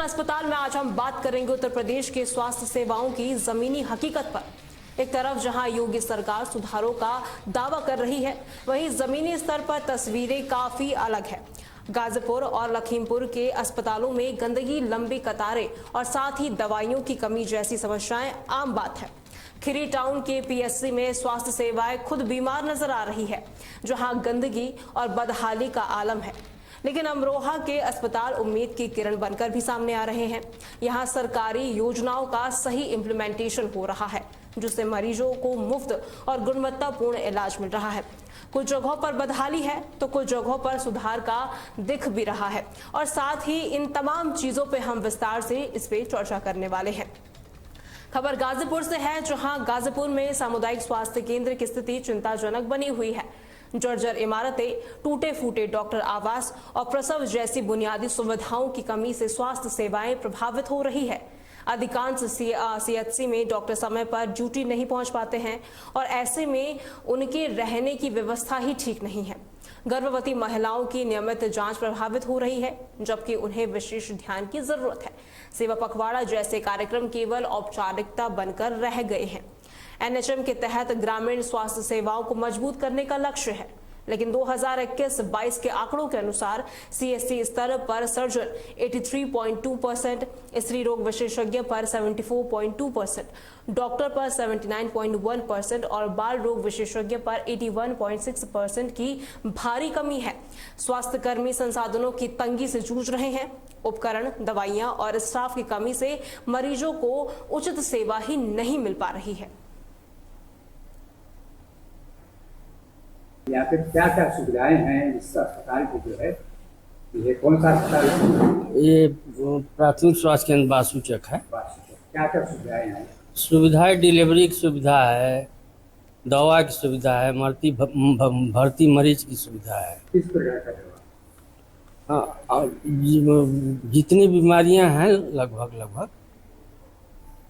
अस्पताल में आज हम बात करेंगे उत्तर प्रदेश के स्वास्थ्य सेवाओं की जमीनी हकीकत पर। एक तरफ जहां योगी सरकार सुधारों का दावा कर रही है, वहीं जमीनी स्तर पर तस्वीरें काफी अलग है। गाजीपुर और लखीमपुर के अस्पतालों में गंदगी, लंबी कतारें और साथ ही दवाइयों की कमी जैसी समस्याएं आम बात है। खीरी टाउन के पीएचसी में स्वास्थ्य सेवाएं खुद बीमार नजर आ रही है, जहां गंदगी और बदहाली का आलम है। लेकिन अमरोहा के अस्पताल उम्मीद की किरण बनकर भी सामने आ रहे हैं। यहां सरकारी योजनाओं का सही इम्प्लीमेंटेशन हो रहा है, जिससे मरीजों को मुफ्त और गुणवत्तापूर्ण इलाज मिल रहा है। कुछ जगहों पर बदहाली है तो कुछ जगहों पर सुधार का दिख भी रहा है, और साथ ही इन तमाम चीजों पे हम विस्तार से इस पे चर्चा करने वाले हैं। खबर गाजीपुर से है, जहां गाजीपुर में सामुदायिक स्वास्थ्य केंद्र की स्थिति चिंताजनक बनी हुई है। जर्जर इमारतें, टूटे फूटे डॉक्टर आवास और प्रसव जैसी बुनियादी सुविधाओं की कमी से स्वास्थ्य सेवाएं प्रभावित हो रही है। अधिकांश सीएचसी में डॉक्टर समय पर ड्यूटी नहीं पहुंच पाते हैं, और ऐसे में उनके रहने की व्यवस्था ही ठीक नहीं है। गर्भवती महिलाओं की नियमित जांच प्रभावित हो रही है, जबकि उन्हें विशेष ध्यान की जरूरत है। सेवा पखवाड़ा जैसे कार्यक्रम केवल औपचारिकता बनकर रह गए हैं। एनएचएम के तहत ग्रामीण स्वास्थ्य सेवाओं को मजबूत करने का लक्ष्य है, लेकिन 2021-22 के आंकड़ों के अनुसार सीएचसी स्तर पर सर्जन 83.2%, स्त्री रोग विशेषज्ञ पर 74.2%, डॉक्टर पर 79.1% और बाल रोग विशेषज्ञ पर 81.6% की भारी कमी है। स्वास्थ्य कर्मी संसाधनों की तंगी से जूझ रहे हैं। उपकरण, दवाइयां और स्टाफ की कमी से मरीजों को उचित सेवा ही नहीं मिल पा रही है। या फिर क्या क्या सुविधाएं हैं इस अस्पताल की, जो है ये कौन सा अस्पताल है? ये प्राथमिक स्वास्थ्य केंद्र बासूचक है। क्या क्या सुविधाएं हैं? सुविधाएं डिलीवरी की सुविधा है, दवा की सुविधा है, भर्ती मरीज की सुविधा है। किस प्रकार का दवा? हाँ, जितनी बीमारियां हैं लगभग।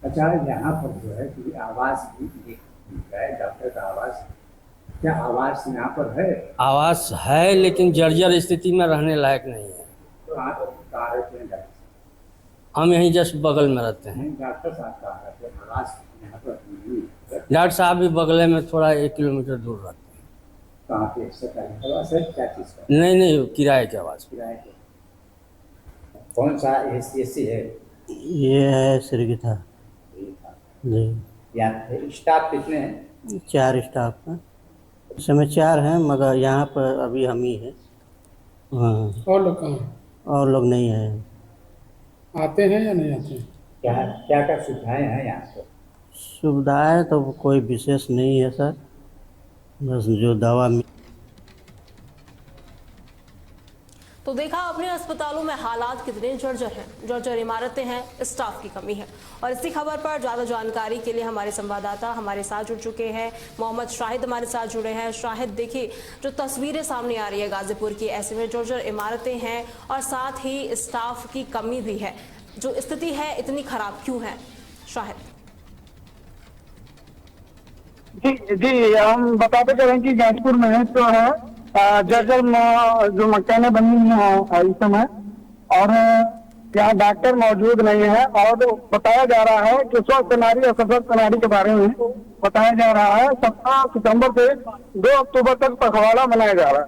अच्छा, यहाँ पर जो है कि आवास भी है, डॉक्टर का आवास, क्या आवास यहाँ पर है? आवास है, लेकिन जर्जर स्थिति में रहने लायक नहीं है। तो आप कहाँ रहते हैं डॉक्टर? हम यहीं जस्ट बगल में रहते हैं। डॉक्टर साहब कहाँ रहते हैं? आवास यहाँ पर नहीं है। डॉक्टर साहब भी बगल में थोड़ा 1 किलोमीटर दूर रहते हैं। कहाँ पे? सरकारी आवास है? क्या चीज़ का? नहीं, किराए के आवास। किराए के। कौन सा एससी है? ये है श्रीगीता जी। या स्टाफ कितने हैं? 4 स्टाफ हैं, इस समय 4 हैं, मगर यहाँ पर अभी हम ही हैं। हाँ, और लोग कहाँ हैं? और लोग नहीं हैं। आते हैं या नहीं आते हैं? क्या क्या क्या सुविधाएं हैं यहाँ पर? सुविधाएं तो कोई विशेष नहीं है सर, बस जो दवा तो देखा अपने अस्पतालों में हालात कितने जर्जर हैं। जर्जर इमारतें हैं, स्टाफ की कमी है। और इसी खबर पर ज़्यादा जानकारी के लिए हमारे संवाददाता हमारे साथ जुड़ चुके हैं। मोहम्मद शाहिद हमारे साथ जुड़े हैं। शाहिद, देखिए जो तस्वीरें सामने आ रही है गाजीपुर की, ऐसे में जर्जर इमारतें हैं और साथ ही स्टाफ की कमी भी है। जो स्थिति है इतनी खराब क्यों है शाहिद? जी, हम बताते चलें कि गाजीपुर में तो है जर्जर जो मकानें बनी हुई हैं इस समय, और यहाँ डॉक्टर मौजूद नहीं है। और बताया जा रहा है कि स्वस्थ नारी और सशक्त नारी के बारे में बताया जा रहा है। 17 सितंबर से 2 अक्टूबर तक पखवाड़ा मनाया जा रहा है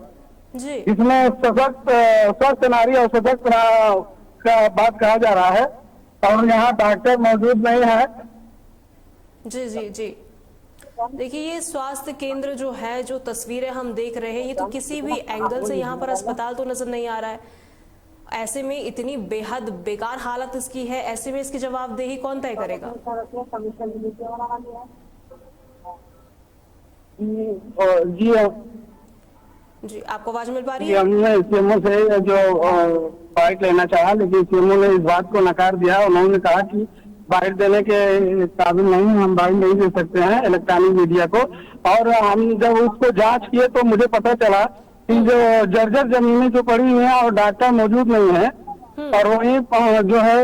जी, जिसमें स्वस्थ नारी और सशक्त का बात कहा जा रहा है, और यहाँ डॉक्टर मौजूद नहीं है। जी जी जी। देखिए ये स्वास्थ्य केंद्र जो है, जो तस्वीरें हम देख रहे हैं, ये तो किसी भी एंगल से यहाँ पर अस्पताल तो नजर नहीं आ रहा है। ऐसे में इतनी बेहद बेकार हालत इसकी है, ऐसे में इसकी जवाबदेही कौन तय करेगा? जी, आपको आवाज मिल पा रही है? हमने सीएमओ से जो बाइट लेना चाहा, लेकिन सीएमओ ने इस बात को नकार दिया। उन्होंने कहा कि बाइट देने के काबिल नहीं, हम बाइट नहीं दे सकते हैं इलेक्ट्रॉनिक मीडिया को। और हम जब उसको जांच किए तो मुझे पता चला कि जो जर्जर जमीनें जो पड़ी हुई हैं और डॉक्टर मौजूद नहीं है, और वहीं जो है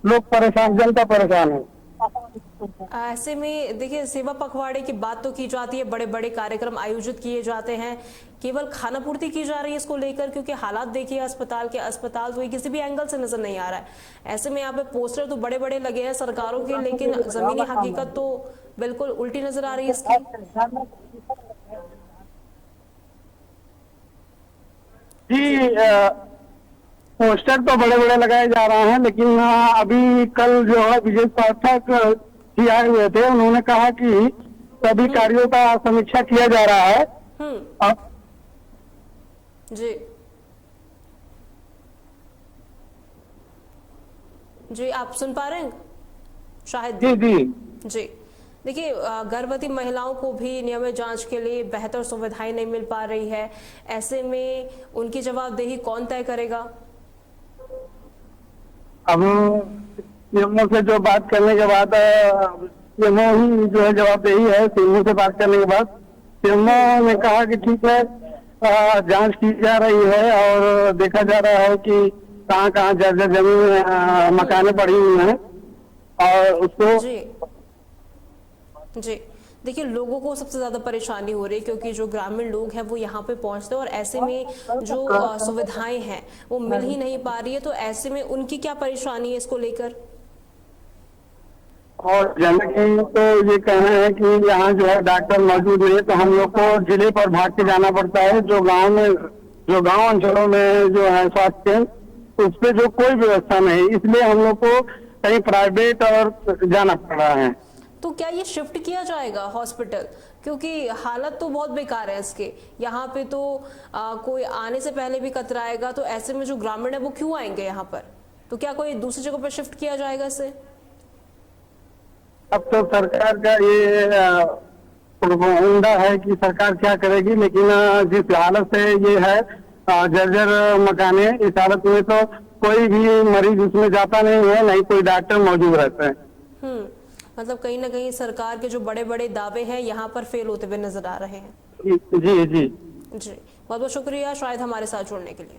लोग परेशान, जनता परेशान है। ऐसे में देखिए, सेवा पखवाड़े की बात तो की जाती है, बड़े बड़े कार्यक्रम आयोजित किए जाते हैं, केवल खाना पूर्ति की जा रही है इसको लेकर, क्योंकि हालात देखिए अस्पताल तो ये किसी भी एंगल से नजर नहीं आ रहा है। ऐसे में यहाँ पे पोस्टर तो बड़े बड़े लगे हैं सरकारों के, लेकिन जमीनी हकीकत तो बिल्कुल उल्टी नजर आ रही है इसकी। जी, पोस्टर तो बड़े बड़े लगाए जा रहे हैं, लेकिन अभी कल जो है विजय पाठक जी आए हुए थे, उन्होंने कहा कि सभी कार्यों का समीक्षा किया जा रहा है। जी जी, आप सुन पा रहे हैं शायद? जी जी जी, देखिए, गर्भवती महिलाओं को भी नियमित जांच के लिए बेहतर सुविधाएं नहीं मिल पा रही है। ऐसे में उनकी जवाबदेही कौन तय करेगा? अब सीएमओ से जो बात करने के बाद सीएमओ ही जो है जवाबदेही है। सीएमओ से बात करने के बाद सीएमओ ने कहा कि ठीक है, जांच की जा रही है और देखा जा रहा है कि कहाँ कहाँ जर्जर जमीन मकाने पड़ी हुई हैं और उसको। जी, देखिए, लोगों को सबसे ज्यादा परेशानी हो रही है, क्योंकि जो ग्रामीण लोग हैं वो यहाँ पे पहुंचते हैं और ऐसे में जो सुविधाएं हैं वो मिल ही नहीं पा रही है। तो ऐसे में उनकी क्या परेशानी है इसको लेकर? और जनता की तो ये कहना है कि यहाँ जो है डॉक्टर मौजूद नहीं है, तो हम लोग को जिले पर भाग के जाना पड़ता है। जो गांव अंचलों में जो है स्वास्थ्य केंद्र, उस पर जो कोई व्यवस्था नहीं, इसलिए हम लोग को कहीं प्राइवेट और जाना पड़ रहा है। तो क्या ये शिफ्ट किया जाएगा हॉस्पिटल? क्योंकि हालत तो बहुत बेकार है इसके। यहाँ पे तो कोई आने से पहले भी कतराएगा, तो ऐसे में जो ग्रामीण है वो क्यों आएंगे यहाँ पर? तो क्या कोई दूसरी जगह पर शिफ्ट किया जाएगा इसे? अब तो सरकार का ये प्रोपोगंडा है कि सरकार क्या करेगी, लेकिन जिस हालत से ये है जर्जर मकाने, इस हालत में तो कोई भी मरीज उसमें जाता नहीं है, नहीं कोई डॉक्टर मौजूद रहते हैं। मतलब कहीं ना कहीं सरकार के जो बड़े बड़े दावे हैं यहाँ पर फेल होते हुए नजर आ रहे हैं। जी जी जी, बहुत बहुत शुक्रिया शायद हमारे साथ जुड़ने के लिए।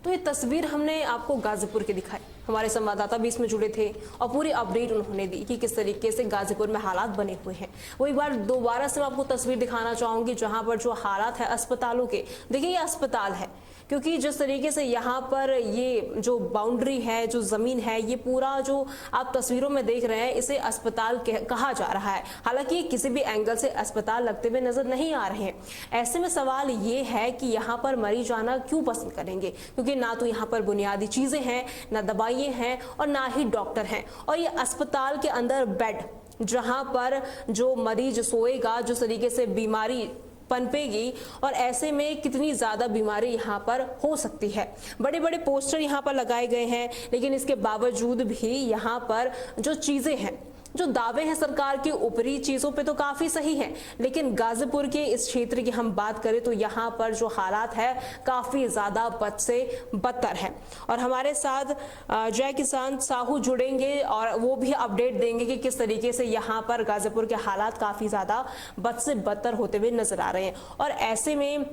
तो ये तस्वीर हमने आपको गाजीपुर की दिखाई, हमारे संवाददाता भी इसमें जुड़े थे और पूरी अपडेट उन्होंने दी कि किस तरीके से गाजीपुर में हालात बने हुए हैं। वो एक बार दोबारा से मैं आपको तस्वीर दिखाना चाहूंगी जहां पर जो हालात है अस्पतालों के। देखिए, ये अस्पताल है, क्योंकि जिस तरीके से यहाँ पर ये जो बाउंड्री है, जो जमीन है, ये पूरा जो आप तस्वीरों में देख रहे हैं, इसे अस्पताल कहा जा रहा है। हालांकि किसी भी एंगल से अस्पताल लगते हुए नजर नहीं आ रहे हैं। ऐसे में सवाल ये है कि यहाँ पर मरीज आना क्यों पसंद करेंगे? क्योंकि ना तो यहाँ पर बुनियादी चीजें हैं, ना दवाइयां हैं और ना ही डॉक्टर हैं। और ये अस्पताल के अंदर बेड, जहां पर जो मरीज सोएगा, जिस तरीके से बीमारी पनपेगी और ऐसे में कितनी ज्यादा बीमारी यहाँ पर हो सकती है। बड़े बड़े पोस्टर यहाँ पर लगाए गए हैं, लेकिन इसके बावजूद भी यहाँ पर जो चीजें हैं, जो दावे हैं सरकार की ऊपरी चीजों पे तो काफी सही है, लेकिन गाजीपुर के इस क्षेत्र की हम बात करें तो यहाँ पर जो हालात है काफी ज्यादा बद से बदतर है। और हमारे साथ जय किसान साहू जुड़ेंगे और वो भी अपडेट देंगे कि किस तरीके से यहाँ पर गाजीपुर के हालात काफी ज्यादा बद से बदतर होते हुए नजर आ रहे हैं। और ऐसे में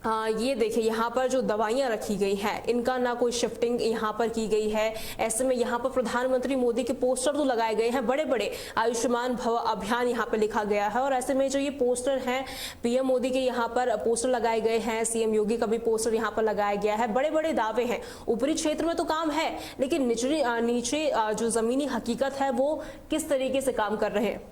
ये देखिए, यहाँ पर जो दवाइयाँ रखी गई हैं, इनका ना कोई शिफ्टिंग यहाँ पर की गई है। ऐसे में यहाँ पर प्रधानमंत्री मोदी के पोस्टर तो लगाए गए हैं, बड़े बड़े आयुष्मान भव अभियान यहाँ पे लिखा गया है। और ऐसे में जो ये पोस्टर हैं, पीएम मोदी के यहाँ पर पोस्टर लगाए गए हैं, सीएम योगी का भी पोस्टर यहाँ पर लगाया गया है। बड़े बड़े दावे हैं, ऊपरी क्षेत्र में तो काम है, लेकिन नीचे जो जमीनी हकीकत है वो किस तरीके से काम कर रहे हैं।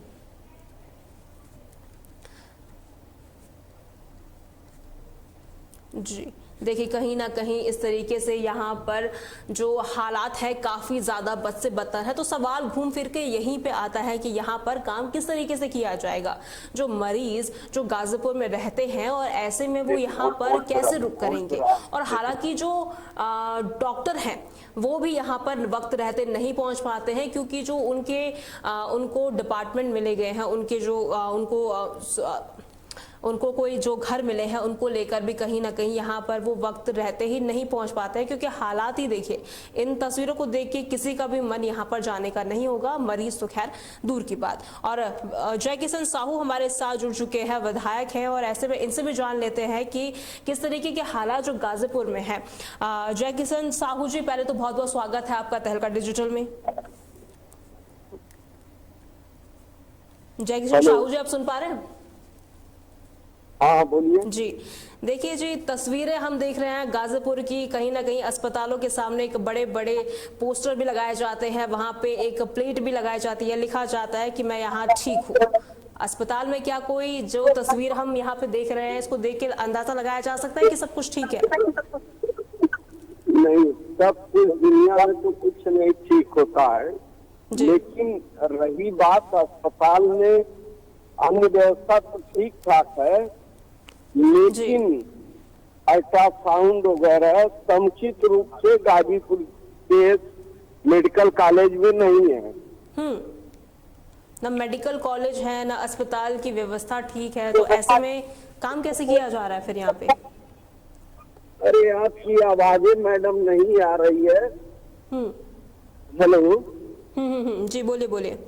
जी देखिए, कहीं ना कहीं इस तरीके से यहाँ पर जो हालात है काफी ज्यादा बद से बदतर है। तो सवाल घूम फिर के यहीं पे आता है कि यहाँ पर काम किस तरीके से किया जाएगा। जो मरीज जो गाजीपुर में रहते हैं और ऐसे में वो यहाँ पर कैसे रुक करेंगे। और हालांकि जो डॉक्टर हैं वो भी यहाँ पर वक्त रहते नहीं पहुंच पाते हैं, क्योंकि जो उनको डिपार्टमेंट मिले गए हैं, उनके जो उनको उनको कोई जो घर मिले हैं उनको लेकर भी कहीं ना कहीं यहाँ पर वो वक्त रहते ही नहीं पहुंच पाते हैं, क्योंकि हालात ही देखिए, इन तस्वीरों को देख के किसी का भी मन यहाँ पर जाने का नहीं होगा, मरीज तो खैर दूर की बात। और जय किशन साहू हमारे साथ जुड़ चुके हैं, विधायक हैं, और ऐसे में इनसे भी जान लेते हैं कि किस तरीके के हालात जो गाजीपुर में है। जय किशन साहू जी, पहले तो बहुत बहुत स्वागत है आपका तहलका डिजिटल में। जय किशन साहू जी, आप सुन पा रहे हैं? हाँ बोलिए जी, देखिए जी, तस्वीरें हम देख रहे हैं गाजीपुर की। कहीं ना कहीं अस्पतालों के सामने एक बड़े बड़े पोस्टर भी लगाए जाते हैं, वहां पे एक प्लेट भी लगाई जाती है, लिखा जाता है कि मैं यहाँ ठीक हूँ। अस्पताल में क्या कोई जो तस्वीर हम यहाँ पे देख रहे हैं, इसको देख के अंदाजा लगाया जा सकता है कि सब कुछ ठीक है? नहीं, सब कुछ दुनिया में तो कुछ नहीं ठीक होता है, लेकिन रही बात अस्पताल में अन्य व्यवस्था तो ठीक ठाक है, लेकिन अल्ट्रासाउंड वगैरह समुचित रूप से गाजीपुर के मेडिकल कॉलेज में नहीं है। ना मेडिकल कॉलेज है, ना अस्पताल की व्यवस्था ठीक है, तो ऐसे में काम कैसे किया जा रहा है फिर यहाँ पे? अरे आपकी आवाजें मैडम नहीं आ रही है। हेलो। जी बोलिए बोलिए।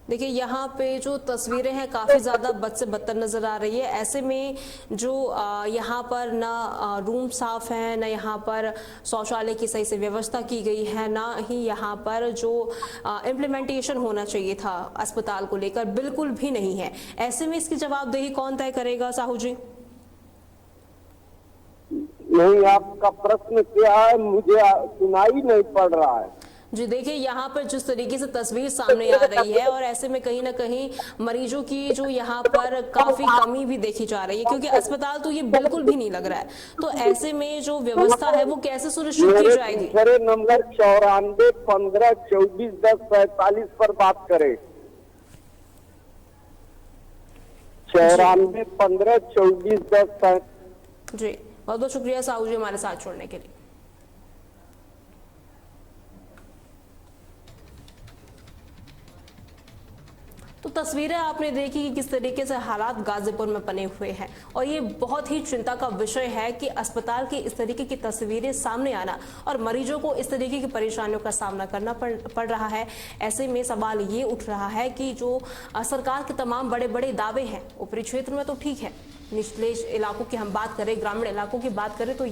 देखिए, यहाँ पे जो तस्वीरें हैं काफ़ी ज़्यादा बद से बदतर नज़र आ रही है। ऐसे में जो यहाँ पर ना रूम साफ है, ना यहाँ पर शौचालय की सही से व्यवस्था की गई है, ना ही यहाँ पर जो इम्प्लीमेंटेशन होना चाहिए था अस्पताल को लेकर, बिल्कुल भी नहीं है। ऐसे में इसकी जवाबदेही कौन तय करेगा साहू जी? नहीं, आपका प्रश्न क्या है, मुझे सुनाई नहीं पड़ रहा है। जी देखिए, यहाँ पर जिस तरीके से तस्वीर सामने आ रही है, और ऐसे में कहीं ना कहीं मरीजों की जो यहाँ पर काफी कमी भी देखी जा रही है, क्योंकि अस्पताल तो ये बिल्कुल भी नहीं लग रहा है। तो ऐसे में जो व्यवस्था है वो कैसे सुनिश्चित की जाएगी? नंबर 94 15 24 10 45 पर बात करें। 94 15 24 10। जी बहुत बहुत शुक्रिया साहू जी हमारे साथ छोड़ने के लिए। तो तस्वीरें आपने देखी कि किस तरीके से हालात गाजीपुर में बने हुए हैं, और ये बहुत ही चिंता का विषय है कि अस्पताल की इस तरीके की तस्वीरें सामने आना और मरीजों को इस तरीके की परेशानियों का सामना करना पड़ रहा है। ऐसे में सवाल ये उठ रहा है कि जो सरकार के तमाम बड़े बड़े दावे हैं, ऊपरी क्षेत्र में तो ठीक है, निचले इलाकों की हम बात करें, ग्रामीण इलाकों की बात करें तो